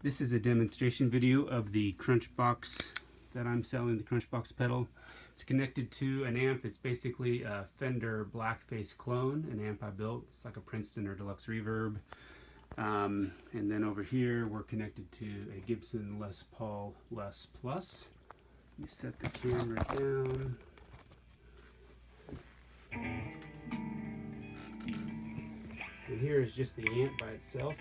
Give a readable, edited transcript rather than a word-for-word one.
This is a demonstration video of the Crunchbox that I'm selling, the Crunchbox pedal. It's connected to an amp. It's basically a Fender Blackface clone, an amp I built. It's like a Princeton or Deluxe Reverb. And then over here we're connected to a Gibson Les Paul Les Plus. Let me set the camera down. And here is just the amp by itself.